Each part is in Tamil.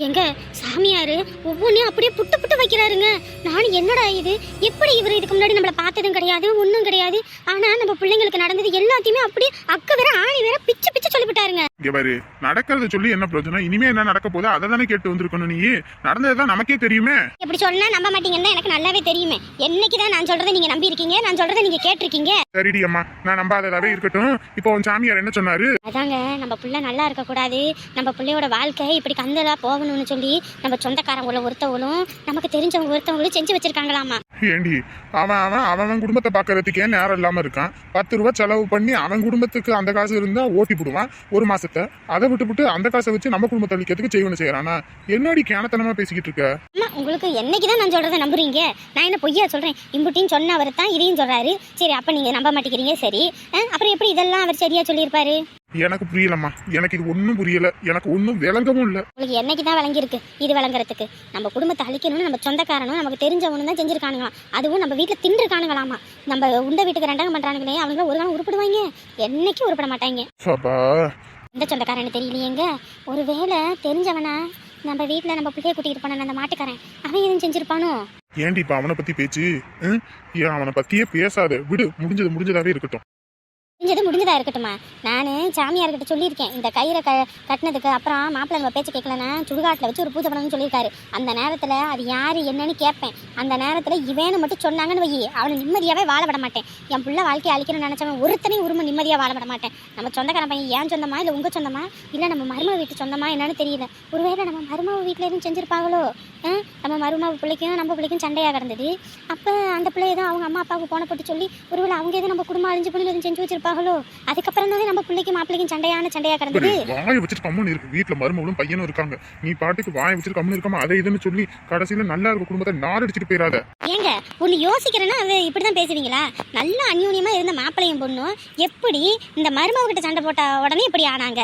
எங்க சாமியாரு ஒவ்வொன்றையும் அப்படியே புட்டு புட்டு வைக்கிறாருங்க. நானும் என்னடா இது, எப்படி இவர் இதுக்கு முன்னாடி நம்மள பார்த்ததும் கிடையாது, ஒன்றும் கிடையாது. ஆனா நம்ம பிள்ளைங்களுக்கு நடந்தது எல்லாத்தையுமே அப்படியே அக்க வேற ஆணி வேற பிச்சு பிச்சு சொல்லிவிட்டாருங்க. இங்க பாரு, நடக்கிறத சொல்லி என்ன பிரயோஜனம்? இனிமே என்ன நடக்க போதோ அதை தானே கேட்டு வந்திருக்கணும். நீ நடந்ததுதான் நமக்கே தெரியுமே. எப்படி சொன்னா நம்ப மாட்டீங்கன்னு எனக்கு நல்லாவே தெரியுமே. என்னைக்குதான் நான் சொல்றதை நீங்க நம்பி இருக்கீங்க, நான் சொல்றதை நீங்க கேட்டிருக்கீங்க. சரிடி அம்மா, நான் நம்பாததாவே இருக்கட்டும். இப்போ உன் சாமியார் என்ன சொன்னாரு? அதாங்க, நம்ம புள்ள நல்லா இருக்க கூடாது, நம்ம பிள்ளையோட வாழ்க்கை இப்படி கந்தலா போகணும்னு சொல்லி நம்ம சொந்தக்காரங்கள ஒருத்தவங்களும் நமக்கு தெரிஞ்சவங்க ஒருத்தவங்களும் செஞ்சு வச்சிருக்காங்களாமா. ஏண்டி, அவன் குடும்பத்தை பாக்குறதுக்கே நேரம் இல்லாம இருக்கான். 10 ரூபாய் செலவு பண்ணி அவன் குடும்பத்துக்கு அந்த காசு இருந்தா ஓட்டி போடுவான் ஒரு மாசத்தை. அதை விட்டு அந்த காசை வச்சு நம்ம குடும்பத்தை அழிக்கிறதுக்கு செய்வன செய்யறானா? என்னடி கேனத்தனமா பேசிக்கிட்டு இருக்க? அம்மா, உங்களுக்கு என்னைக்குதான் நான் சொல்றதை நம்புறீங்க? நான் என்ன பொய்யா சொல்றேன்? இம்புட்டின்னு சொன்ன அவர் தான் இதையும் சொல்றாரு. சரி, அப்ப நீங்க நம்ப மாட்டேங்கிறீங்க. சரி, அப்புறம் எப்படி இதெல்லாம் அவர் சரியா சொல்லியிருப்பாரு? எனக்கு புரியலம்மா, எனக்கு இது ஒன்றும் புரியல, எனக்கு ஒன்றும் விளங்கவும் இல்லை. உங்களுக்கு என்னைக்குதான் விளங்கிருக்கு இது விளங்குறதுக்கு? நம்ம குடும்பத்தை அழிக்கணும்னு நம்ம சொந்தக்காரனும் நமக்கு தெரிஞ்சவனு தான் செஞ்சிருக்கானுங்களாம். அதுவும் நம்ம வீட்டில் தின்றுருக்கானுங்களாமா. நம்ம உண்ட வீட்டுக்கு ரெண்டாங்க பண்றானுங்களே, அவங்க ஒரு நாள் உருப்பிடுவாங்க, என்னைக்கும் உருப்பிட மாட்டாங்க. எந்த சொந்தக்காரன்னு தெரியலையேங்க. ஒருவேளை தெரிஞ்சவனா நம்ம வீட்டில் நம்ம பிள்ளைய கூட்டிகிட்டு போன அந்த மாட்டுக்காரன் அவன் எதுவும் செஞ்சிருப்பானோ? ஏன்டி இப்ப அவனை பத்தி பேச்சு? ஏன் அவனை பத்தியே பேசாத, விடு. முடிஞ்சதாவே இருக்கட்டும். முடிஞ்சதா இருக்கட்டுமா? நான் சாமியார்கிட்ட சொல்லியிருக்கேன், இந்த கயிறை கட்டினதுக்கு அப்புறம் மாப்பிள்ளை நம்ம பேச்சு கேட்கலன்னா சுடுகாட்டில் வச்சு ஒரு பூஜை பண்ணணும்னு சொல்லியிருக்காரு. அந்த நேரத்தில் அது யார் என்னன்னு கேட்பேன். அந்த நேரத்தில் இவனு மட்டும் சொன்னாங்கன்னு வை, அவனை நிம்மதியாகவே வாழ விட மாட்டேன். என் பிள்ளை வாழ்க்கையை அழிக்கணும்னு நினச்சவன் ஒருத்தனையும் உரிமை நிம்மதியாக வாழ விட மாட்டேன். நம்ம சொந்தக்கார பையன் ஏன் சொந்தமா இல்லை உங்கள் சொந்தமா இல்லை நம்ம மருமக வீட்டு சொந்தமா என்னன்னு தெரியல. ஒருவேளை நம்ம மருமக வீட்டில் எதுவும் செஞ்சுருப்பாங்களோ? நம்ம மருமக பிள்ளைக்கும் நம்ம பிள்ளைக்கும் சண்டையாக கிடந்தது. அப்போ அந்த பிள்ளை எதுவும் அவங்க அம்மா அப்பாவுக்கு போன போட்டு சொல்லி ஒருவேளை அவங்க எதுவும் நம்ம குடும்பம் அழிஞ்சு பண்ணி எதுவும் செஞ்சு வச்சிருப்பாங்களோ? அதுக்கப்புறம் தானே நம்ம பிள்ளைக்கு மாப்பிள்ளைக்கும் சண்டையா கிடந்தது. வாயை வச்சுட்டு கம்முன்னு இருக்கு. வீட்டுல மருமகளும் பையனும் இருக்காங்க, நீ பாட்டுக்கு வாயை வச்சுட்டு கம்முன்னு இருக்காம அதை இதுன்னு சொல்லி கடைசியில நல்லா இருக்க குடும்பத்தை நாரடிச்சிட்டு போயிடாத. ஏங்க, ஒண்ணு யோசிக்கிறேன்னா அது இப்படிதான் பேசுவீங்களா? நல்ல அந்யூன்யமா இருந்த மாப்பிள்ளையும் பொண்ணும் எப்படி இந்த மருமக கிட்ட சண்டை போட்ட உடனே இப்படி ஆனாங்க?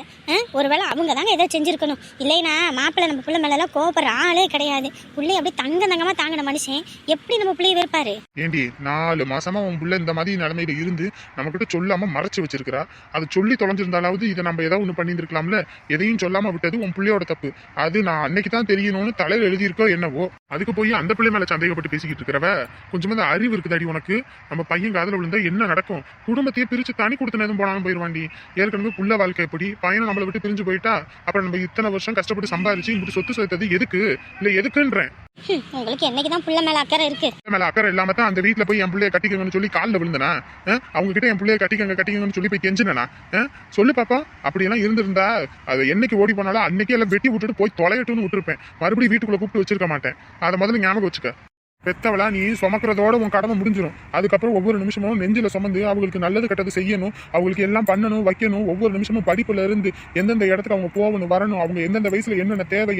ஒருவேளை அவங்க தாங்க ஏதோ செஞ்சிருக்கணும். இல்லைன்னா மாப்பிள்ளை நம்ம பிள்ளை மேல எல்லாம் கோபப்படுற ஆளே கிடையாது. பிள்ளை அப்படி தங்கமா தாங்கின மனுஷன் எப்படி நம்ம பிள்ளைய வெறுப்பாரு? ஏண்டி 4 மாசமா உன் பிள்ளை இந்த மாதிரி நிலைமையில இருந்து நம்ம கிட்ட சொல்லாம மறைச்சு வச்சிருக்கிறா. அது சொல்லி தொலைஞ்சிருந்தாலாவது இதை நம்ம ஏதாவது ஒண்ணு பண்ணியிருக்கலாம்ல. எதையும் சொல்லாம விட்டது உன் பிள்ளையோட தப்பு. அது நான் அன்னைக்கு தான் தெரியணும்னு தலையில எழுதியிருக்கோ என்னவோ. அதுக்கு போய் அந்த பிள்ளை மேல சந்தேகப்பட்டு பேசிக்கிட்டு இருக்கிறவ கொஞ்சமா அறிவு இருக்குதாடி உனக்கு? நம்ம பையன் காதல விழுந்தா என்ன நடக்கும்? குடும்பத்தையே பிரிச்சு தனி கொடுத்தனதும் போனாலும் போயிருவாண்டி. ஏற்கனவே புள்ள வாழ்க்கை எப்படி பையனை நம்மளை விட்டு பிரிஞ்சு போயிட்டா அப்புறம் நம்ம இத்தனை வருஷம் கஷ்டப்பட்டு சம்பாதிச்சு இப்படி சொத்து சேர்த்தது எதுக்கு? இல்ல எதுக்குன்றேன். உங்களுக்கு என்னைக்குதான் புள்ள மேல அக்கறை இருக்கு? மேல அக்கறை இல்லாம தான் அந்த வீட்டுல போய் என் பிள்ளைய கட்டிக்கங்கன்னு சொல்லி காலில் விழுந்தனா? அவங்க கிட்ட என் பிள்ளைய கட்டிக்கங்கன்னு சொல்லி போய் கெஞ்சினா? சொல்லு பாப்பா. அப்படி எல்லாம் இருந்திருந்தா அது என்னைக்கு ஓடி போனாலும் அன்னைக்கே எல்லாம் வெட்டி விட்டுட்டு போய் தொலையட்டும்னு விட்டுருப்பேன். மறுபடியும் வீட்டுக்குள்ள கூப்பிட்டு வச்சிருக்க மாட்டேன். அதை முதல்ல ஞாபகம் வச்சுக்க. பெத்தவளா நீ சுமக்கிறதோட உன் கடமை முடிஞ்சிடும். அதுக்கப்புறம் ஒவ்வொரு நிமிஷமும் நெஞ்சில சுமந்து அவங்களுக்கு நல்லது கெட்டது செய்யணும், அவங்களுக்கு எல்லாம் பண்ணணும் வைக்கணும். ஒவ்வொரு நிமிஷமும் படிப்புல இருந்து எந்தெந்த இடத்துக்கு அவங்க போகணும் வரணும், அவங்க எந்தெந்த வயசுல என்னென்ன தேவை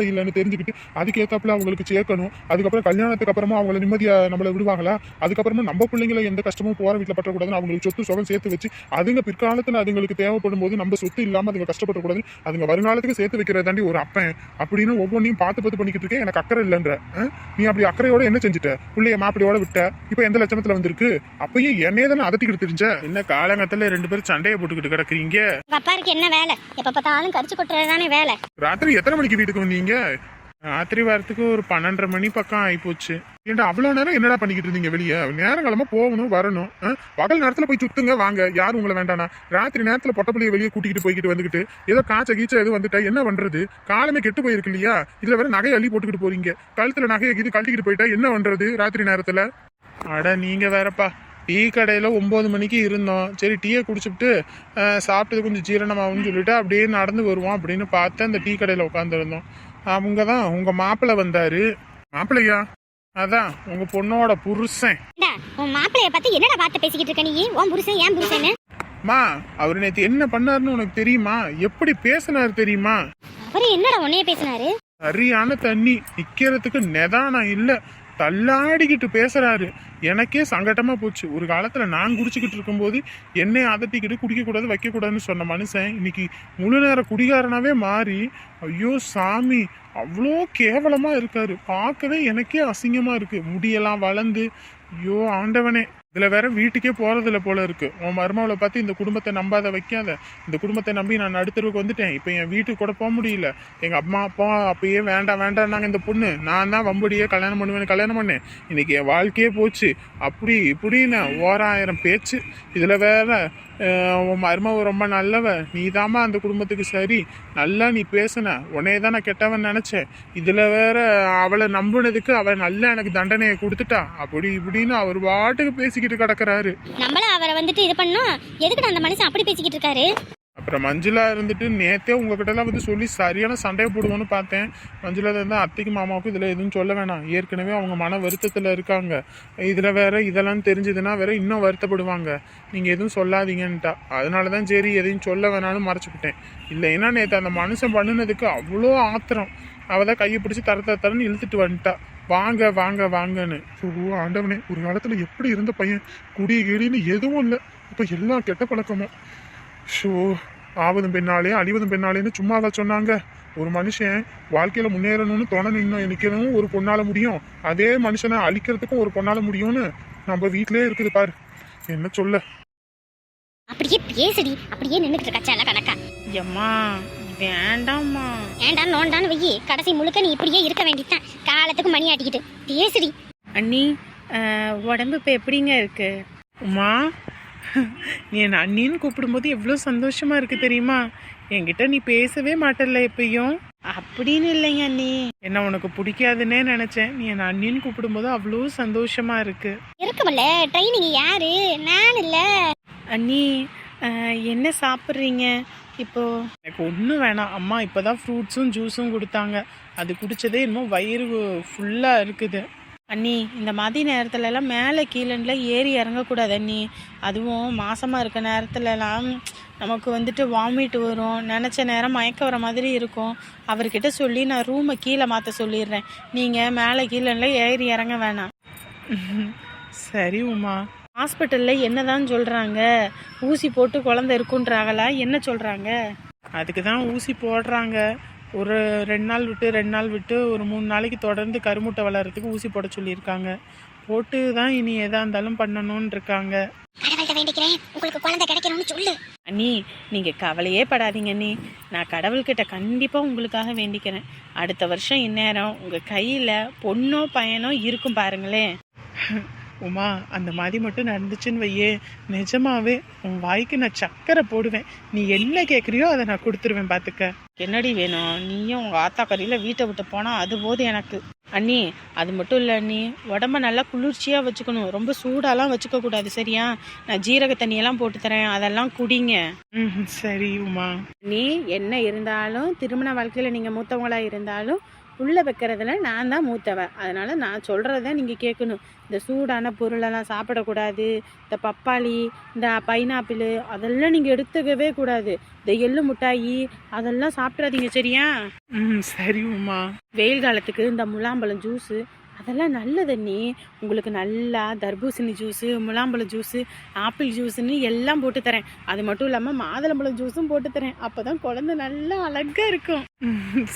இல்லைன்னு தெரிஞ்சுக்கிட்டு அதுக்கேற்றாப்புல அவங்களுக்கு சேர்க்கணும். அதுக்கப்புறம் கல்யாணத்துக்கு அப்புறமா அவங்களை நிம்மதியா நம்மளை விடுவாங்களா? அதுக்கப்புறமா நம்ம பிள்ளைங்களை எந்த கஷ்டமும் போற வீட்டில் பற்றக்கூடாதுன்னு அவங்களுக்கு சொத்து சுகம் சேர்த்து வச்சு அதுங்க பிற்காலத்துல அதுங்களுக்கு தேவைப்படும் போது நம்ம சொத்து இல்லாம அதுங்க கஷ்டப்படக்கூடாது. அதுங்க வருங்காலத்துக்கு சேர்த்து வைக்கிறதாண்டி ஒரு அப்பன் அப்படின்னு ஒவ்வொன்றையும் பார்த்து பண்ணிக்கிட்டு இருக்கேன். எனக்கு அக்கறை இல்லைன்ற நீ அப்படி அக்கறையோட என்ன செஞ்சுட்ட? பிள்ளைய மாப்பிள்ளையோட விட்ட. இப்ப எந்த லட்சணத்துல வந்திருக்கு? அப்பயும் என்னையே தானே அதட்டிக்கிட்டு தெரிஞ்ச. என்ன காலங்கத்துல 2 பேரும் சண்டையை போட்டுக்கிட்டு கிடக்குறீங்க? அப்பாருக்கு என்ன வேலை? எப்ப பார்த்தாலும் கரிச்சு கொட்டுறதுதானே வேலை. ராத்திரி எத்தனை மணிக்கு வீட்டுக்கு வந்தீங்க? ராத்திரி வரத்துக்கு ஒரு 12:30 மணி பக்கம் ஆயிப்போச்சு. ஏன்டா அவ்வளவு நேரம் என்னடா பண்ணிக்கிட்டு இருந்தீங்க வெளியே? நேரங்காலமா போகணும் வரணும். பகல் நேரத்துல போய் சுத்துங்க வாங்க, யாரும் உங்களை வேண்டானா? ராத்திரி நேரத்துல பொட்டப்பிள்ளைய வெளியே கூட்டிகிட்டு போய்கிட்டு வந்துகிட்டு ஏதோ கீச்ச எதுவும் வந்துட்டா என்ன பண்றது? காலமே கெட்டு போயிருக்கு இல்லையா? இதுல வேற நகையை அள்ளி போட்டுக்கிட்டு போறீங்க. கழுத்துல நகையை இது கழட்டிக்கிட்டு போயிட்டா என்ன பண்றது ராத்திரி நேரத்துல? அட நீங்க வேறப்பா. டீ கடையில் 9 மணிக்கு இருந்தோம். சரி டீயை குடிச்சுட்டு சாப்பிட்டது கொஞ்சம் ஜீரணமாகும்னு சொல்லிட்டு அப்படியே நடந்து வருவோம் அப்படின்னு பார்த்து அந்த டீ கடையில் உட்காந்துருந்தோம். அவங்க தான் உங்க மாப்பிள்ளை வந்தாரு. மாப்பிள்ளையா? அதான் உங்க பொண்ணோட புருஷன். உன் மாப்பிள்ளைய பத்தி என்னடா பார்த்து பேசிக்கிட்டு இருக்க நீ? உன் புருஷன் ஏன் புருஷன்? மா அவர் நேத்து என்ன பண்ணாருன்னு உனக்கு தெரியுமா? எப்படி பேசினாரு தெரியுமா? அவரு என்னடா உன்னைய பேசினாரு? சரியான தண்ணி நிக்கிறதுக்கு நிதானம் இல்ல, தள்ளாடிக்கிட்டு பேசுறாரு. எனக்கே சங்கட்டமா போச்சு. ஒரு காலத்துல நான் குடிச்சுக்கிட்டு இருக்கும்போது என்னை அதட்டிக்கிட்டு குடிக்க கூடாது வைக்க கூடாதுன்னு சொன்ன மனுஷன் இன்னைக்கு முழு நேர குடிகாரனாவே மாறி ஐயோ சாமி அவ்வளோ கேவலமா இருக்காரு. பார்க்கவே எனக்கே அசிங்கமா இருக்கு. முடியெல்லாம் வளர்ந்து ஐயோ ஆண்டவனே. இதுல வேற வீட்டுக்கே போறதில்ல போல இருக்கு. உன் மருமகளை பார்த்து இந்த குடும்பத்தை நம்பாத வைக்காத. இந்த குடும்பத்தை நம்பி நான் நடுத்தருவுக்கு வந்துட்டேன். இப்போ என் வீட்டுக்கு கூட போக முடியல. எங்க அம்மா அப்பா அப்பயே வேண்டாம் வேண்டாம்னாங்க. இந்த பொண்ணு நான் தான் வம்படியே கல்யாணம் பண்ணுவேன்னு கல்யாணம் பண்ணேன். இன்னைக்கு என் வாழ்க்கையே போச்சு. அப்படி இப்படின்னு ஓராயிரம் பேச்சு. இதுல வேற உன் மருமவ ரொம்ப நல்லவ, நீதாம்மா அந்த குடும்பத்துக்கு சரி, நல்லா நீ பேசுன, உன்னையே தான் நான் கெட்டவன் நினைச்சேன். இதுல வேற அவளை நம்பினதுக்கு அவள் நல்லா எனக்கு தண்டனையை கொடுத்துட்டா. அப்படி இப்படின்னு அவர் பாட்டுக்கு பேசிக்கிட்டு கிடக்குறாரு. நம்மள அவரை வந்துட்டு இது பண்ணோம், எதுக்கு அந்த மனுஷன் அப்படி பேசிக்கிட்டு இருக்காரு? அப்புறம் மஞ்சுளா இருந்துட்டு நேத்தே உங்ககிட்டலாம் வந்து சொல்லி சரியான சண்டையை போடுவோன்னு பார்த்தேன். மஞ்சுளா இருந்தால் அத்தைக்கு மாமாவுக்கும் இதில் எதுவும் சொல்ல வேணாம், ஏற்கனவே அவங்க மன வருத்தத்தில் இருக்காங்க. இதில் வேற இதெல்லாம் தெரிஞ்சதுன்னா வேற இன்னும் வருத்தப்படுவாங்க. நீங்கள் எதுவும் சொல்லாதீங்கன்ட்டா. அதனால தான் சரி எதையும் சொல்ல வேணாலும் மறைச்சிக்கிட்டேன். இல்லைன்னா நேற்று அந்த மனுஷன் பண்ணினதுக்கு அவ்வளோ ஆத்திரம். அவள் தான் கையை பிடிச்சி தரன்னு இழுத்துட்டு வந்துட்டா. வாங்க வாங்க வாங்கன்னு. ஆண்டவனே, ஒரு காலத்தில் எப்படி இருந்த பையன், குடி கிடின்னு எதுவும் இல்லை. இப்போ எல்லா கெட்ட பழக்கமும். ஷோ, ஆவதும் பெண்ணாலே அழிவதும் பெண்ணாலேன்னு சும்மாவா சொன்னாங்க? ஒரு மனுஷன் வாழ்க்கையில முன்னேறணும்னு துணை நிற்கணும் ஒரு பொண்ணால முடியும். அதே மனுஷனை அழிக்கிறதுக்கும் ஒரு பொண்ணால முடியும்னு நம்ம வீட்டிலே இருக்குது பாரு. என்ன சொல்ல? அப்படியே பேசடி, அப்படியே நின்னுட்டு இருக்கா சேல கணக்கா. அம்மா வேண்டாம்மா. ஏண்டாம் நோண்டான்னு வெயி, கடைசி முழுக்க நீ இப்படியே இருக்க வேண்டியதான். காலத்துக்கு மணி ஆட்டிக்கிட்டு பேசுடி. அண்ணி உடம்பு இப்போ எப்படிங்க இருக்கு? உமா, நீ என் அண்ணின்னு கூப்பிடும்போது எவ்வளோ சந்தோஷமா இருக்கு தெரியுமா? என்கிட்ட நீ பேசவே மாட்டல எப்பயும். அப்படின்னு இல்லைங்க அண்ணி, என்ன உனக்கு பிடிக்காதுன்னே நினைச்சேன். நீ என் அண்ணின்னு கூப்பிடும்போது அவ்வளோ சந்தோஷமா இருக்கு. இருக்குமல்ல, ட்ரைனிங் யாரு? நான் இல்ல. அண்ணி என்ன சாப்பிட்றீங்க இப்போ? எனக்கு ஒன்றும் வேணாம். அம்மா இப்போதான் ஃப்ரூட்ஸும் ஜூஸும் கொடுத்தாங்க. அது குடிச்சதே இன்னும் வயிறு ஃபுல்லாக இருக்குது. அண்ணி இந்த மாதிரி நேரத்துலலாம் மேலே கீழேல ஏறி இறங்கக்கூடாது அண்ணி. அதுவும் மாசமாக இருக்க நேரத்துலலாம் நமக்கு வந்துட்டு வாமிட் வரும், நினச்ச நேரம் மயக்க வர மாதிரி இருக்கும். அவர்கிட்ட சொல்லி நான் ரூமை கீழே மாற்ற சொல்லிடுறேன். நீங்கள் மேலே கீழேல ஏறி இறங்க வேணாம். சரி உமா. ஹாஸ்பிட்டலில் என்னதான் சொல்கிறாங்க? ஊசி போட்டு குழந்தை இருக்குன்றாங்களா? என்ன சொல்கிறாங்க? அதுக்கு தான் ஊசி போடுறாங்க. ஒரு 2 நாள் விட்டு ஒரு 3 நாளைக்கு தொடர்ந்து கருமுட்டை வளர்கிறதுக்கு ஊசி போட சொல்லியிருக்காங்க. போட்டு தான் இனி எதா இருந்தாலும் பண்ணணும்னு இருக்காங்க. கடவுள்கிட்ட வேண்டிக்கிறேன், உங்களுக்கு குழந்தை கிடைக்கணும்னு சொல்லு. அண்ணி நீங்கள் கவலையே படாதீங்க அண்ணி. நான் கடவுள்கிட்ட கண்டிப்பாக உங்களுக்காக வேண்டிக்கிறேன். அடுத்த வருஷம் இந்நேரம் உங்கள் கையில் பொண்ணோ பையனோ இருக்கும் பாருங்களேன். உமா, அந்த மாதிரி மட்டும் நடந்துச்சுன்னு வையே, நிஜமாவே உன் வாய்க்கு நான் சக்கரை போடுவேன். நீ என்ன கேட்குறியோ அதை நான் கொடுத்துருவேன். பார்த்துக்க. என்னடி வேணும்? நீயும் உங்கள் ஆத்தா கறியில் வீட்டை விட்டு போனால் அது போதும் எனக்கு. அண்ணி அது மட்டும் இல்லை அண்ணி, உடம்ப நல்லா குளிர்ச்சியாக வச்சுக்கணும். ரொம்ப சூடாலாம் வச்சுக்க கூடாது, சரியா? நான் ஜீரக தண்ணியெல்லாம் போட்டு தரேன், அதெல்லாம் குடிங்க. சரி உமா. நீ என்ன இருந்தாலும் திருமண வாழ்க்கையில் நீங்கள் மூத்தவங்களா இருந்தாலும் உள்ளே வைக்கிறதுல நான் தான் மூத்தவன். அதனால் நான் சொல்கிறத நீங்கள் கேட்கணும். இந்த சூடான பொருளெல்லாம் சாப்பிடக்கூடாது. இந்த பப்பாளி, இந்த பைனாப்பிள் அதெல்லாம் நீங்கள் எடுத்துக்கவே கூடாது. இந்த எள்ளு மிட்டாயி அதெல்லாம் சாப்பிட்றாதீங்க, சரியா? சரி உமா. வெயில் காலத்துக்கு இந்த முலாம்பழம் ஜூஸு அதெல்லாம் நல்லது அண்ணி. உங்களுக்கு நல்லா தர்பூசணி ஜூஸு, முலாம்பழம் ஜூஸு, ஆப்பிள் ஜூஸுன்னு எல்லாம் போட்டு தரேன். அது மட்டும் இல்லாமல் மாதுளம்பழம் ஜூஸும் போட்டு தரேன். அப்போ தான் குழந்தை நல்லா அழகாக இருக்கும்.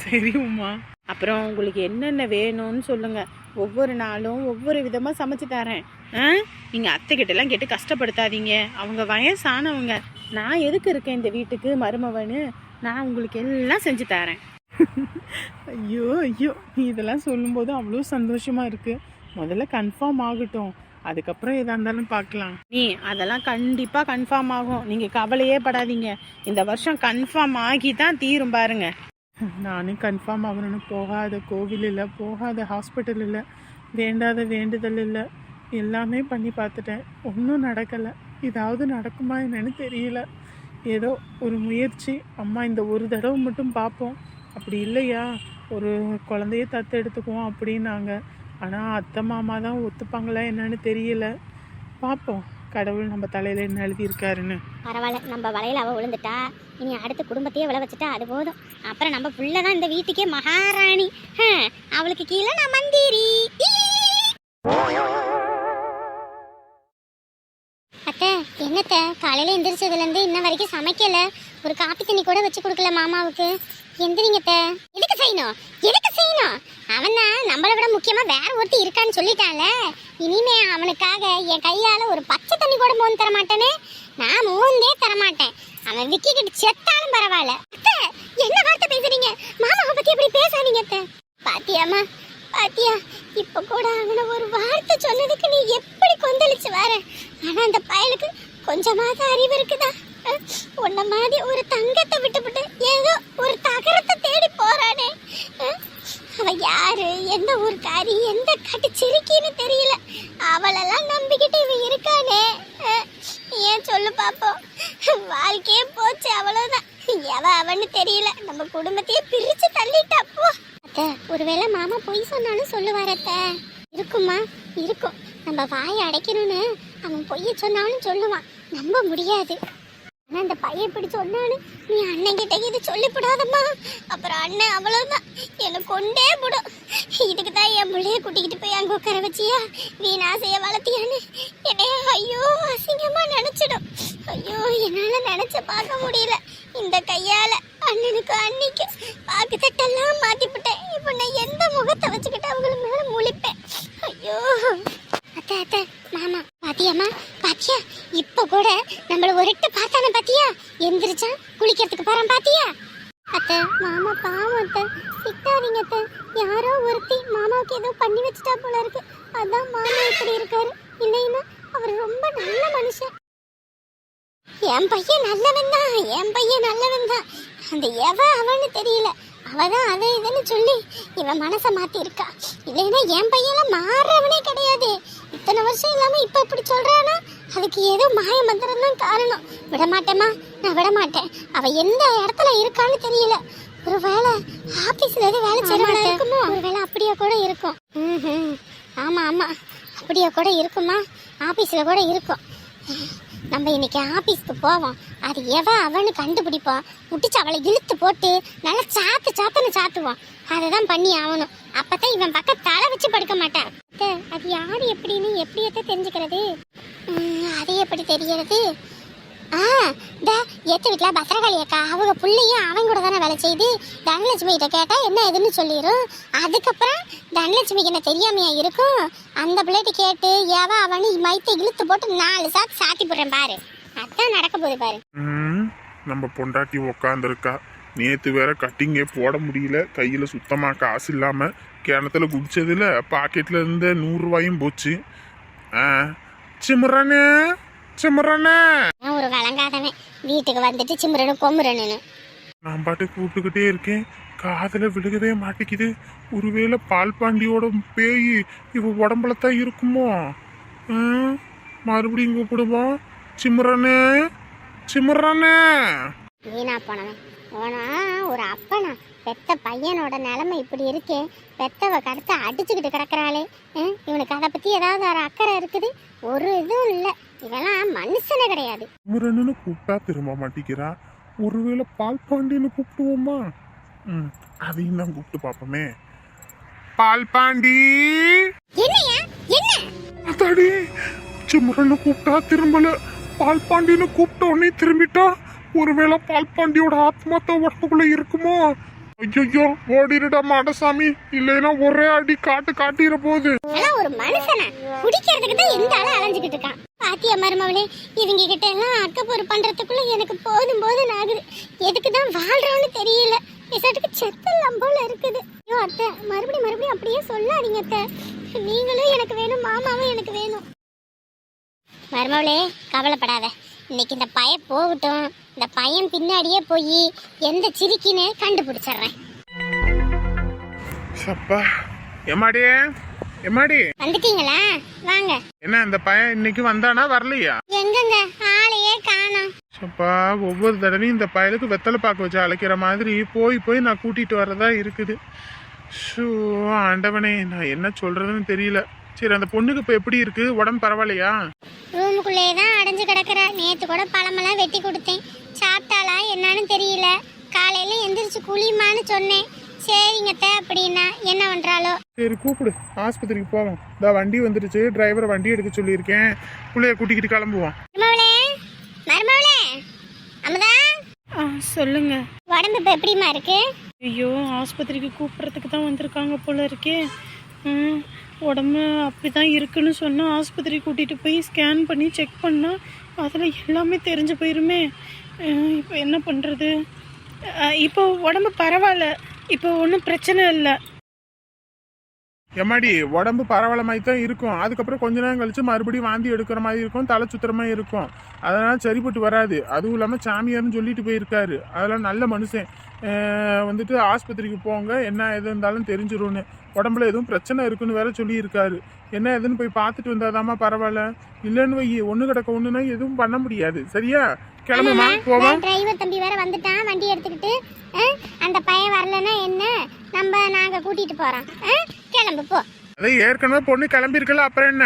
சரி உமா. அப்புறம் உங்களுக்கு என்னென்ன வேணும்னு சொல்லுங்கள். ஒவ்வொரு நாளும் ஒவ்வொரு விதமாக சமைச்சு தரேன். நீங்கள் அத்தைக்கிட்டலாம் கேட்டு கஷ்டப்படுத்தாதீங்க. அவங்க வயசானவங்க. நான் எதுக்கு இருக்கேன் இந்த வீட்டுக்கு மருமவன்னு? நான் உங்களுக்கு எல்லாம் செஞ்சு தரேன். ஐயோ ஐயோ, நீ இதெல்லாம் சொல்லும்போது அவ்வளோ சந்தோஷமா இருக்கு. முதல்ல கன்ஃபார்ம் ஆகட்டும், அதுக்கப்புறம் எதா இருந்தாலும் பார்க்கலாம். நீ அதெல்லாம் கண்டிப்பாக கன்ஃபார்ம் ஆகும். நீங்கள் கவலையே படாதீங்க. இந்த வருஷம் கன்ஃபார்ம் ஆகி தான் தீரும் பாருங்க. நானே கன்ஃபார்ம் ஆகணும்னு போகாத கோவில் இல்லை, போகாத ஹாஸ்பிட்டல் இல்லை, வேண்டாத வேண்டுதல் இல்லை, எல்லாமே பண்ணி பார்த்துட்டேன். ஒன்றும் நடக்கலை. ஏதாவது நடக்குமா என்னன்னு தெரியல. ஏதோ ஒரு முயற்சி. அம்மா இந்த ஒரு தடவை மட்டும் பார்ப்போம், அப்படி இல்லையா ஒரு குழந்தைய தத்தெடுத்துக்குவோம் அப்படின்னாங்க. ஆனால் அத்தை மாமா தான் ஒத்துப்பாங்களா என்னன்னு தெரியல. பார்ப்போம் கடவுள் நம்ம தலையில் என்ன எழுதியிருக்காருன்னு. பரவாயில்ல, நம்ம வலையில் அவள் விழுந்துட்டா. இனி அடுத்த குடும்பத்தையே விளை வச்சுட்டா அது போதும். அப்புறம் நம்ம புள்ள தான் இந்த வீட்டுக்கே மகாராணி. அவளுக்கு கீழே நான் மந்திரி. அத்தை என்னத்த காலையில் எந்திரிச்சதுலேருந்து இன்ன வரைக்கும் சமைக்கலை. ஒரு காப்பி தண்ணி கூட வச்சு கொடுக்கல மாமாவுக்கு. எந்திரிங்கத்த. எதுக்கு செய்யணும்? அவன் தான் நம்மளை விட முக்கியமா வேற ஒருத்தி இருக்கான்னு சொல்லிட்டான்ல. இனிமே அவனுக்காக என் கையால ஒரு பச்சை தண்ணி கூட மோந்து தர மாட்டேனே. நான் மோந்தே தர மாட்டேன். அவன் விக்கிக்கிட்டு செத்தாலும் பரவாயில்ல. அத்தை, என்ன வார்த்தை பேசுறீங்க? மாமாவை பத்தி எப்படி பேசாதீங்க அத்தை. பாத்தியாமா, பாத்தியா, இப்ப கூட அவனை ஒரு வார்த்தை சொன்னதுக்கு நீ எப்படி கொந்தளிச்சு வர. ஆனா அந்த பயலுக்கு கொஞ்சமாவது அறிவு இருக்குதா? உன்ன மாதிரி ஒரு தங்கத்தை விட்டுவிட்டு ஏதோ ஒரு தகரத்தை தேடி போறானே. அவ யாரு, எந்த ஊர்க்காரி, எந்த கட்டு சிரிக்கின்னு தெரியல. அவளெல்லாம் நம்பிக்கிட்டு இவன் இருக்கானே. ஏன் சொல்லு பாப்போம். வாழ்க்கையே போச்சு, அவ்வளவுதான். அவன்னு தெரியல, நம்ம குடும்பத்தையே பிரிச்சு தள்ளிட்டா. போ அத்தை, ஒருவேளை மாமா பொய் சொன்னாலும் சொல்லுவார் அத்தை. இருக்குமா, இருக்கும். நம்ம வாயை அடைக்கணும்னு அவன் பொய்ய சொன்னாலும் சொல்லுவான், நம்ப முடியாது. ஆனா அந்த பையன் இப்படி சொன்னானு நீ அண்ணன் கிட்ட இது சொல்லிவிடாதம்மா. அப்புறம் அண்ணன் அவ்வளவுதான் என்னை கொண்டே போடும். இதுக்கு தான் என் பிள்ளைய கூட்டிக்கிட்டு போய் அங்கே உட்கார வச்சியா, வீணாசைய வளர்த்தியான்னு என்னைய ஐயோ அசிங்கமா நினைச்சிடும். ஐயோ, என்னால நினைச்ச பார்க்க முடியல. இந்த கையால அண்ணனுக்கு அன்னைக்கு பாக்கு தட்டெல்லாம் மாத்திவிட்டேன். இப்போ நான் எந்த முகத்தை வச்சுக்கிட்டு அவங்கள மேல முழிப்பேன். ஐயோ அத்தை, அத்தை, மாமா பாத்தியாமா, பாத்தியா, இப்ப கூட நம்மள ஒருட்டு பார்த்தானே பாத்தியா, எந்திரிச்சா குளிக்கிறதுக்கு போறான் பாத்தியா. அத்தை, மாமா பாவம் அத்தை, திட்டாதீங்க அத்தை. யாரோ ஒருத்தி மாமாவுக்கு ஏதோ பண்ணி வச்சுட்டா போல இருக்கு. அதான் மாமா இப்படி இருக்காரு. இல்லைன்னா அவர் ரொம்ப நல்ல மனுஷன். என் பையன் நல்லவன் தான், என் பையன் நல்லவன் தான். அந்த அவன்னு தெரியல, அவதான் அதை இதுன்னு சொல்லி இவன் மனசை மாத்தி இருக்கா. இல்லைன்னா என் பையெல்லாம் மாறுறவனே கிடையாது. இத்தனை வருஷம் இல்லாம இப்ப இப்படி சொல்றானா, அதுக்கு ஏதோ மாய மந்திரம் தான் காரணம். விட மாட்டேமா, நான் விட மாட்டேன். அவ எந்த இடத்துல இருக்கான்னு தெரியல. ஒருவேளை ஆபீஸ்ல எது வேலை செய்யறவளா இருக்குமோ, ஒருவேளை அப்படியே கூட இருக்கும். ஆமா ஆமா, அப்படியே கூட இருக்குமா, ஆபீஸ்ல கூட இருக்கும். நம்ம இன்னைக்கு ஆபீஸ்க்கு போவோம். அது அவன்னு கண்டுபிடிப்போம். முட்டிச்சு அவளை இழுத்து போட்டு நல்லா சாத்துன்னு சாத்துவோம். அதைதான் பண்ணி ஆகணும். அப்பதான் இவன் பக்கம் தலை வச்சு படுக்க மாட்டான். அது யாரு எப்படின்னு எப்படியத்த தெரிஞ்சுக்கிறது? அது எப்படி தெரியறது? இந்த ஏத்த வீட்டுல பத்திரகாளி அக்கா அவங்க புள்ளையும் அவன் கூட தானே வேலை செய்யுது. தனலட்சுமி கிட்ட கேட்டா என்ன எதுன்னு சொல்லிடும். அதுக்கப்புறம் தனலட்சுமிக்கு என்ன தெரியாமையா இருக்கும். அந்த பிள்ளைகிட்ட கேட்டு அவனு மைத்தை இழுத்து போட்டு 4 சாத்து சாத்தி போடுறேன் பாரு. அதான் நடக்க போகுது பாரு. நம்ம பொண்டாட்டி உக்காந்துருக்கா. நேத்து வேற கட்டிங்கே போட முடியல, கையில சுத்தமா காசு இல்லாம கிணத்துல குடிச்சதுல பாக்கெட்ல இருந்த 100 ரூபாயும் போச்சு. சிம்ரனே சிம்ரனே, ஒரு வழங்காதவன் வீட்டுக்கு வந்துட்டு சிம்ரனு கொம்முரனு நான் பாட்டு கூப்பிட்டுக்கிட்டே இருக்கேன், காதுல விழுகவே மாட்டேங்குது. ஒருவேளை பால் பாண்டியோட பேய் இவ உடம்புல தான் இருக்குமோ? மறுபடியும் கூப்பிடுவோம். சிம்ரனே சிம்ரனே. வீணா போனவன் போனா ஒரு அப்பனா. பெத்த பையனோட நிலைமை இப்படி இருக்கே. பெத்தவ கருத்தை அடிச்சுக்கிட்டு கிடக்குறாளே. இவனுக்கு அதை பத்தி ஏதாவது ஒரு அக்கறை இருக்குது? ஒரு இதுவும் இல்லை. இதெல்லாம் மனுஷனே கிடையாது. சிம்ரன்னு கூப்பிட்டா திரும்ப மாட்டேங்கிறா. ஒருவேளை பால் பாண்டின்னு கூப்பிடுவோமா? அதையும் தான் கூப்பிட்டு பாப்போமே. பால் பாண்டி. என்னையா என்ன அதாடி, சிம்ரன்னு கூப்பிட்டா திரும்பல, பால் பாண்டின்னு கூப்பிட்ட உடனே திரும்பிட்டா. ஒருவேளை பால் பாண்டியோட ஆத்மாத்த உடம்புக்குள்ள இருக்குமோ? ஐயோ, ஓடிடுடா மாடசாமி, இல்லைன்னா ஒரே அடி காட்டிட போகுது. ஒரு மனுஷனா குடிக்கிறதுக்கு தான் எந்த ஆள அலைஞ்சுக்கிட்டு இருக்கான். பாத்தியா மருமவளே, இவங்க கிட்ட எல்லாம் அக்கப்போர் பண்றதுக்குள்ள எனக்கு போதும் ஆகுது. எதுக்குதான் வாழ்றோன்னு தெரியல. இசட்டுக்கு செத்தெல்லாம் போல இருக்குது. ஐயோ அத்தை, மறுபடியும் அப்படியே சொல்லாதீங்க அத்தை. நீங்களும் எனக்கு வேணும், மாமாவும் எனக்கு வேணும். மருமவளே கவலைப்படாத, இன்னைக்கு இந்த பையன் போகட்டும். இந்த பையன் பின்னாடியே போய் எந்த சிரிக்கின்னு கண்டுபிடிச்சிடுறேன். சப்பா, எம்மாடி எம்மாடி, வந்துட்டீங்களா? வாங்க. என்ன இந்த பையன் இன்னைக்கு வந்தானா வரலையா? எங்கங்க ஆளையே காணோம். சப்பா, ஒவ்வொரு தடவையும் இந்த பயலுக்கு வெத்தலை பாக்கு வச்சு அழைக்கிற மாதிரி போய் நான் கூட்டிட்டு வரதா இருக்குது. ஷோ ஆண்டவனே, நான் என்ன சொல்றதுன்னு தெரியல. சரி, அந்த பொண்ணுக்கு இப்ப எப்படி இருக்கு? உடம்பு பரவாயில்லையா? ரூமுக்குள்ளேயே தான் அடைஞ்சு கிடக்குறா. நேத்து கூட பழமெல்லாம் வெட்டி கொடுத்தேன். சாப்பிட்டாளா என்னன்னு தெரியல. காலையில எந்திரிச்சு குளிமான்னு சொன்னேன். சரிங்க அப்படின்னா என்ன பண்றாளோ? சரி, கூப்பிடு, ஆஸ்பத்திரிக்கு போவோம். இந்த வண்டி வந்துருச்சு, டிரைவரை வண்டி எடுக்க சொல்லியிருக்கேன். பிள்ளைய கூட்டிக்கிட்டு கிளம்புவோம். மருமவளே, அமுதா, சொல்லுங்க. உடம்பு இப்ப எப்படிமா இருக்கு? ஐயோ ஆஸ்பத்திரிக்கு கூப்பிட்றதுக்கு தான் வந்திருக்காங்க போல இருக்கே. உடம்பு அப்படி தான் இருக்குன்னு சொன்னால் ஆஸ்பத்திரி கூட்டிகிட்டு போய் ஸ்கேன் பண்ணி செக் பண்ணால் அதில் எல்லாமே தெரிஞ்சு போயிருமே. இப்போ என்ன பண்ணுறது? இப்போ உடம்பு பரவாயில்ல, இப்போ ஒன்றும் பிரச்சனை இல்லை. எம்மாடி உடம்பு பரவாயில்ல மாதிரி தான் இருக்கும். அதுக்கப்புறம் கொஞ்ச நேரம் கழிச்சு மறுபடியும் வாந்தி எடுக்கிற மாதிரி இருக்கும், தலை சுத்துற மாதிரி இருக்கும். அதெல்லாம் சரிப்பட்டு வராது. அதுவும் இல்லாமல் சாமியார்னு சொல்லிட்டு போயிருக்காரு. அதெல்லாம் நல்ல மனுஷன். வந்துட்டு ஆஸ்பத்திரிக்கு போங்க, என்ன எது இருந்தாலும் தெரிஞ்சிரும்னு. உடம்புல எதுவும் பிரச்சனை இருக்குன்னு வேற சொல்லியிருக்காரு. என்ன எதுன்னு போய் பார்த்துட்டு வந்தாதாம்மா பரவாயில்ல. இல்லைன்னு வை ஒன்று கிடக்க ஒன்றுனா எதுவும் பண்ண முடியாது. சரியா? கிளம்புமா, போவோம். டிரைவர் தம்பி வேற வந்துட்டான் வண்டி எடுத்துக்கிட்டு. அந்த பையன் வரலன்னா என்ன, நாங்க கூட்டிட்டு போறோம். கிளம்பு போ. அதை ஏற்கனவே பொண்ணு கிளம்பிருக்கல, அப்புறம் என்ன?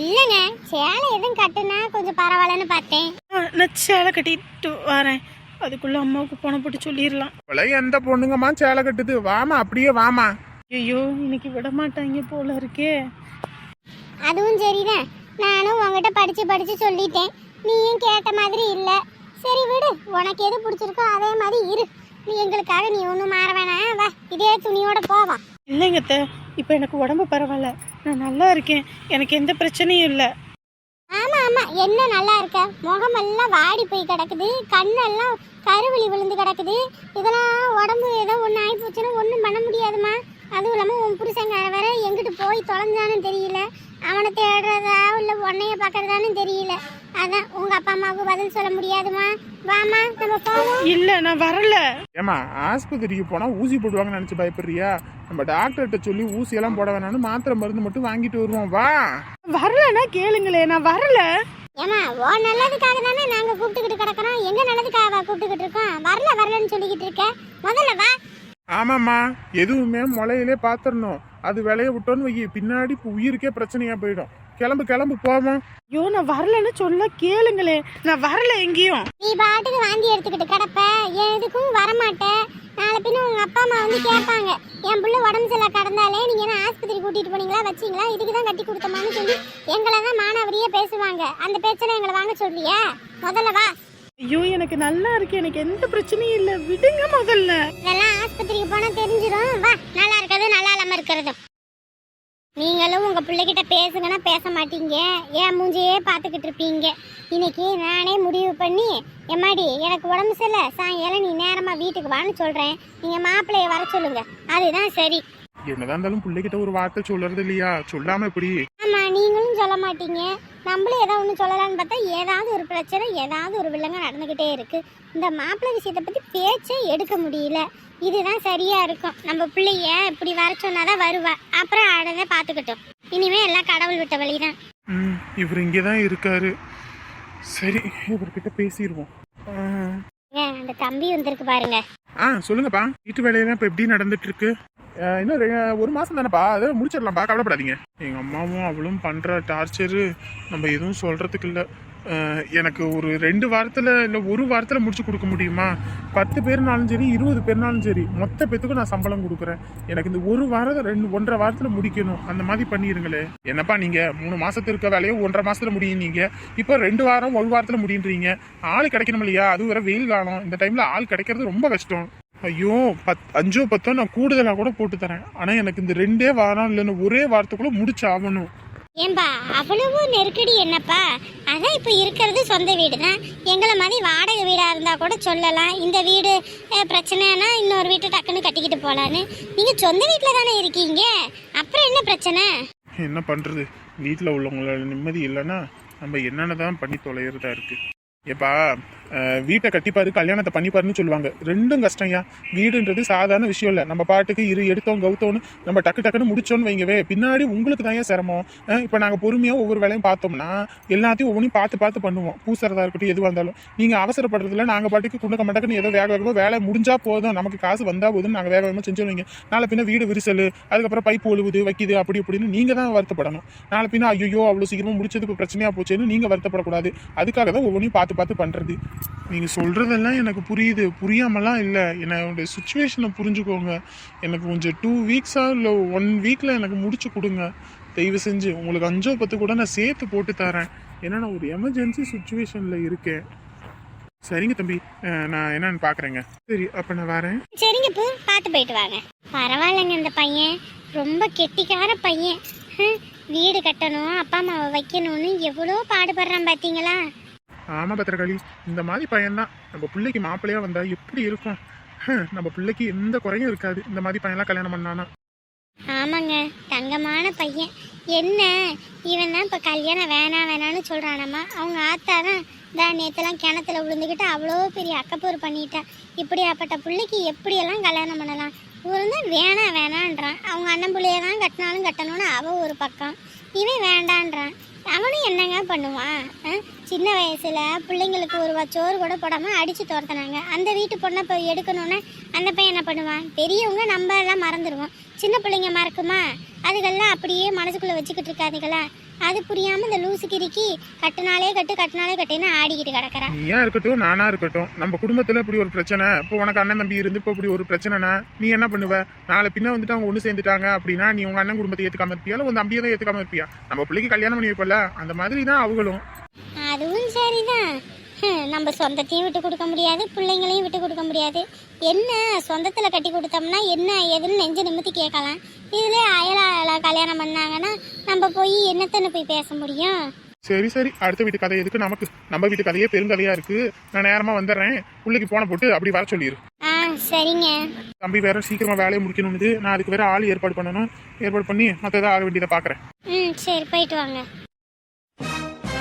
இல்லைங்க, சேலை எதுவும் கட்டுனா கொஞ்சம் பரவாயில்லன்னு பார்த்தேன். நான் சேலை கட்டிட்டு வரேன். அதுக்குள்ள அம்மாவுக்கு பணம் போட்டு சொல்லிடலாம். அவளை எந்த பொண்ணுங்கம்மா சேலை கட்டுது? வாமா, அப்படியே வாமா. ஐயோ இன்னைக்கு விட மாட்டாங்க போல இருக்கே. அதுவும் சரிதான். நானும் உங்ககிட்ட படிச்சு சொல்லிட்டேன், நீயும் கேட்ட மாதிரி இல்லை. சரி விடு, உனக்கு எது பிடிச்சிருக்கோ அதே மாதிரி இரு. நீ எங்களுக்காக நீ ஒன்றும் மாற வேணாம். வா, இதே துணியோட போவான். இல்லைங்க அத்தை, இப்போ எனக்கு உடம்பு பரவாயில்ல, நான் நல்லா இருக்கேன், எனக்கு எந்த பிரச்சனையும் இல்லை. ஆமா என்ன நல்லா இருக்க? முகமெல்லாம் வாடி போய் கிடக்குது, கண்ணெல்லாம் கருவலி விழுந்து கிடக்குது. இதெல்லாம் உடம்பு ஏதோ ஒன்று ஆகி போச்சுன்னா ஒன்றும் பண்ண முடியாதுமா. அதுவும் இல்லாமல் உன் புருஷங்கார வேற எங்கிட்டு போய் தொலைஞ்சான்னு தெரியல. அவனை தேடுறதா இல்லை உன்னைய பார்க்கறதான்னு தெரியல. அதான் உங்க அப்பா அம்மாவுக்கு பதில் சொல்ல முடியாதுமா. வாமா, நம்ம போவோம். இல்ல நான் வரல. ஏமா ஆஸ்பத்திரிக்கு போனா ஊசி போடுவாங்கன்னு நினைச்சு பயப்படுறியா? நம்ம டாக்டர்கிட்ட சொல்லி ஊசி எல்லாம் போட வேணாம்னு மாத்திரை மருந்து மட்டும் வாங்கிட்டு வருவோம். வா. வரலன்னா கேளுங்களே, நான் வரல. ஏமா ஓ நல்லதுக்காக தானே நாங்க கூப்பிட்டுக்கிட்டு கிடக்குறோம். எங்க நல்லதுக்காக கூப்பிட்டுக்கிட்டு இருக்கோம்? வரலன்னு சொல்லிக்கிட்டு இருக்க. முதல்ல வா. ஆமாம்மா, எதுவுமே முளையிலே பாத்துறணும். அது விளைய விட்டோன்னு வை, பின்னாடி உயிருக்கே பிரச்சனையா போயிடும். கிளம்பு போவோம். ஐயோ நான் வரலன்னு சொல்ல கேளுங்களே, நான் வரல எங்கேயும். நீ பாட்டுக்கு வாந்தி எடுத்துக்கிட்டு கிடப்ப, எதுக்கும் வரமாட்டேன். நாளை பின்ன உங்க அப்பா அம்மா வந்து கேட்பாங்க, என் பிள்ளை உடம்பு சரியில்லை கடந்தாலே நீங்க என்ன ஆஸ்பத்திரி கூட்டிட்டு போனீங்களா, வச்சீங்களா, இதுக்கு தான் கட்டி கொடுத்தமான்னு சொல்லி எங்களை தான் மானாவரியே பேசுவாங்க. அந்த பேச்செல்லாம் எங்களை வாங்க சொல்றியா? முதல்ல வா. ஐயோ எனக்கு நல்லா இருக்கு, எனக்கு எந்த பிரச்சனையும் இல்லை, விடுங்க முதல்ல. இதெல்லாம் ஆஸ்பத்திரிக்கு போனா தெரிஞ்சிடும். வா, நல்லா இருக்கிறது நல்லா இல்லாம இருக்கிறதும். நீங்களும் உங்க பிள்ளைகிட்ட பேசுங்கன்னா பேச மாட்டீங்க, ஏன் மூஞ்சியே பார்த்துக்கிட்டு இருப்பீங்க. இன்னைக்கு நானே முடிவு பண்ணி, எம்மாடி எனக்கு உடம்பு சரியில்லை, சாயங்காலம் நீ நேரமா வீட்டுக்கு வான்னு சொல்றேன். நீங்க மாப்பிள்ளைய வர சொல்லுங்க, அதுதான் சரி. என்னதான் இருந்தாலும் பிள்ளைகிட்ட ஒரு வார்த்தை சொல்றது இல்லையா? சொல்லாம எப்படி? ஆமா, நீங்களும் சொல்ல மாட்டீங்க, நம்மளும் ஏதாவது ஒன்று சொல்லலான்னு பார்த்தா ஏதாவது ஒரு பிரச்சனை, ஏதாவது ஒரு வில்லங்க நடந்துகிட்டே இருக்கு. இந்த மாப்பிள்ளை விஷயத்தை பத்தி பேச்சே எடுக்க முடியல. இதுதான் சரியா இருக்கும். நம்ம பிள்ளைய இப்படி வர சொன்னாதான் வருவா, அப்புறம் ஆடதை பார்த்துக்கிட்டோம். இனிமே எல்லாம் கடவுள் விட்ட வழிதான். இவர் இங்கதான் இருக்காரு. சரி, இவர்கிட்ட பேசிடுவோம். அந்த தம்பி வந்திருக்கு பாருங்க. சொல்லுங்கப்பா. வீட்டு வேலையெல்லாம் இப்ப எப்படி நடந்துட்டு இருக்கு? இன்னும் ஒரு மாசம் தானேப்பா, அதை முடிச்சிடலாம்ப்பா, கவலைப்படாதீங்க. எங்க அம்மாவும் அவளும் பண்ற டார்ச்சரு நம்ம எதுவும் சொல்றதுக்கு இல்லை. எனக்கு ஒரு 2 வாரத்தில் இல்லை 1 வாரத்தில் முடிச்சு கொடுக்க முடியுமா? 10 பேர்னாலும் சரி 20 பேர்னாலும் சரி மொத்த பேத்துக்கும் நான் சம்பளம் கொடுக்குறேன். எனக்கு இந்த 1 வாரம் 1.5 வாரத்தில் முடிக்கணும். அந்த மாதிரி பண்ணிடுங்களே. என்னப்பா நீங்க 3 மாசத்து இருக்க வேலையை 1.5 மாசத்துல முடியும். நீங்க இப்போ 2 வாரம் 1 வாரத்தில் முடியுன்றீங்க. ஆள் கிடைக்கணும் இல்லையா? அது வேற வெயில் காலம், இந்த டைம்ல ஆள் கிடைக்கிறது ரொம்ப கஷ்டம். ஐயோ 5 10 நான் கூடுதலாக கூட போட்டு தரேன். ஆனால் எனக்கு இந்த 2 வாரம் இல்லைன்னு 1 வாரத்துக்குள்ள முடிச்சு ஆகணும். ஏன்பா அவ்வளவு நெருக்கடி என்னப்பா? அதான் இப்போ இருக்கிறது சொந்த வீடு தான். எங்களை மாதிரி வாடகை வீடாக இருந்தால் கூட சொல்லலாம், இந்த வீடு பிரச்சனைனா இன்னொரு வீட்டை டக்குன்னு கட்டிக்கிட்டு போகலான்னு. நீங்கள் சொந்த வீட்டில் தானே இருக்கீங்க, அப்புறம் என்ன பிரச்சனை? என்ன பண்ணுறது, வீட்டில் உள்ளவங்களோட நிம்மதி இல்லைன்னா நம்ம என்னென்ன தான் பண்ணி தொலைகிறதா இருக்குது. ஏப்பா வீட்டை கட்டிப்பாரு கல்யாணத்தை பண்ணிப்பாருன்னு சொல்லுவாங்க. ரெண்டும் கஷ்டம்யா. வீடுன்றது சாதாரண விஷயம் இல்லை. நம்ம பாட்டுக்கு எடுத்தோம் கவுத்தோன்னு நம்ம டக்குன்னு முடிச்சோன்னு வைங்கவே, பின்னாடி உங்களுக்கு தான் சிரமம். இப்போ நாங்கள் பொறுமையாக ஒவ்வொரு வேலையும் பார்த்தோம்னா எல்லாத்தையும் ஒவ்வொன்றையும் பார்த்து பண்ணுவோம். பூசறதா இருக்கட்டும் எதுவாக இருந்தாலும் நீங்கள் அவசரப்படுறதுல நாங்கள் பாட்டுக்கு குண்டக்க மண்டக்குன்னு ஏதோ வேகமாக வேலை முடிஞ்சா போதும், நமக்கு காசு வந்தால் போதுன்னு நாங்கள் வேகமாக செஞ்சுருவீங்க. நாளை பின்ன வீடு விரிசல், அதுக்கப்புறம் பைப்பு ஒழுகுது வைக்குது அப்படி இப்படின்னு நீங்கள் தான் வருத்தப்படணும். நாளை பின்ன ஐயோ அவ்வளோ சீக்கிரமாக முடிச்சதுக்கு பிரச்சனையாக போச்சுன்னு நீங்கள் வருத்தப்படக்கூடாது. அதுக்காக தான் ஒவ்வொன்றையும் பார்த்து பண்ணுறது. நீங்கள் சொல்கிறதெல்லாம் எனக்கு புரியுது, புரியாமலாம் இல்லை. என்னோட சுச்சுவேஷனை புரிஞ்சுக்கோங்க. எனக்கு கொஞ்சம் 2 வீக்ஸா இல்லை 1 வீக்கில் எனக்கு முடிச்சு கொடுங்க தயவு செஞ்சு. உங்களுக்கு 5 10 கூட நான் சேர்த்து போட்டு தரேன். ஏன்னா நான் ஒரு எமர்ஜென்சி சுச்சுவேஷனில் இருக்கேன். சரிங்க தம்பி, நான் என்னன்னு பாக்குறேங்க. சரி அப்ப நான் வரேன். சரிங்க பூ, பார்த்து போயிட்டு வாங்க. பரவாயில்லைங்க, இந்த பையன் ரொம்ப கெட்டிக்கார பையன். வீடு கட்டணும், அப்பா அம்மாவை வைக்கணும்னு எவ்வளோ பாடுபடுறான் பார்த்தீங்களா? ஆமா பத்திரகாளி, இந்த மாதிரி பையன்தான் நம்ம பிள்ளைக்கு மாப்பிள்ளையா வந்தா எப்படி இருக்கும். நம்ம பிள்ளைக்கு எந்த குறையும் இருக்காது இந்த மாதிரி பையன்லாம் கல்யாணம் பண்ணானா. ஆமாங்க, தங்கமான பையன். என்ன இவன் தான் இப்போ கல்யாணம் வேணாம் வேணான்னு சொல்கிறானம்மா. அவங்க ஆத்தா தான் நேற்றுலாம் கிணத்துல விழுந்துக்கிட்டு அவ்வளோ பெரிய அக்கப்பூர் பண்ணிட்டா. இப்படியாப்பட்ட பிள்ளைக்கு எப்படியெல்லாம் கல்யாணம் பண்ணலாம்? இவன் தான் வேணாம் வேணான்றான். அவங்க அண்ணன் பிள்ளைய தான் கட்டினாலும் கட்டணும்னு அவன் ஒரு பக்கம், இவன் வேண்டான்றான். அவனும் என்னங்க பண்ணுவான்? சின்ன வயசுல பிள்ளைங்களுக்கு ஒரு சோறு கூட போடாமல் அடித்து துரத்துனாங்க. அந்த வீட்டு பொண்ணை போய் எடுக்கணும்னா அந்த பையன் என்ன பண்ணுவான்? பெரியவங்க நம்ம எல்லாம் மறந்துடுவோம், சின்ன பிள்ளைங்க மறக்குமா? அதுகெல்லாம் அப்படியே மனசுக்குள்ளே வச்சுக்கிட்டு இருக்காதுங்களா? அது புரியாமல் இந்த லூசு கிரிக்கி கட்டுனாலே கட்டுன்னு ஆடிக்கிட்டு கிடக்குறா. நீயா இருக்கட்டும் நானா இருக்கட்டும், நம்ம குடும்பத்துல இப்படி ஒரு பிரச்சனை, இப்போ உனக்கு அண்ணன் தம்பி இருந்து இப்போ இப்படி ஒரு பிரச்சனைனா நீ என்ன பண்ணுவ? நாளை பின்ன வந்துட்டு அவங்க ஒன்று சேர்ந்துட்டாங்க அப்படின்னா நீ உங்க அண்ணன் குடும்பத்தை ஏற்றுக்காம இருப்பியா, இல்லை உன் தம்பியை தான் ஏற்றுக்காம இருப்பியா? நம்ம பிள்ளைக்கு கல்யாணம் பண்ணி வைப்பல, அந்த மாதிரி தான் அவங்களும். அதுவும் சரிதான். நம்ம சொந்தத்தையும் விட்டு கொடுக்க முடியாது, பிள்ளைங்களையும் விட்டு கொடுக்க முடியாது. என்ன சொந்தத்தில் கட்டி கொடுத்தோம்னா என்ன ஏதுன்னு நெஞ்சு நிமித்தி கேட்கலாம். இதுலேயே அயலால கல்யாணம் பண்ணாங்கன்னா நம்ம போய் என்னத்தன்னு போய் பேச முடியும்? சரி சரி, அடுத்த வீட்டு கதை எதுக்கு நமக்கு? நம்ம வீட்டு கதையே பெருங்கதையா இருக்கு. நான் நேரமா வந்துடுறேன், பிள்ளைக்கு போன போட்டு அப்படி வர சொல்லிடு. சரிங்க. தம்பி வேற சீக்கிரமா வேலையை முடிக்கணும்னு, நான் அதுக்கு வேற ஆள் ஏற்பாடு பண்ணணும். ஏற்பாடு பண்ணி மற்றதை ஆக வேண்டியதை பாக்குறேன். சரி, போயிட்டு வாங்க.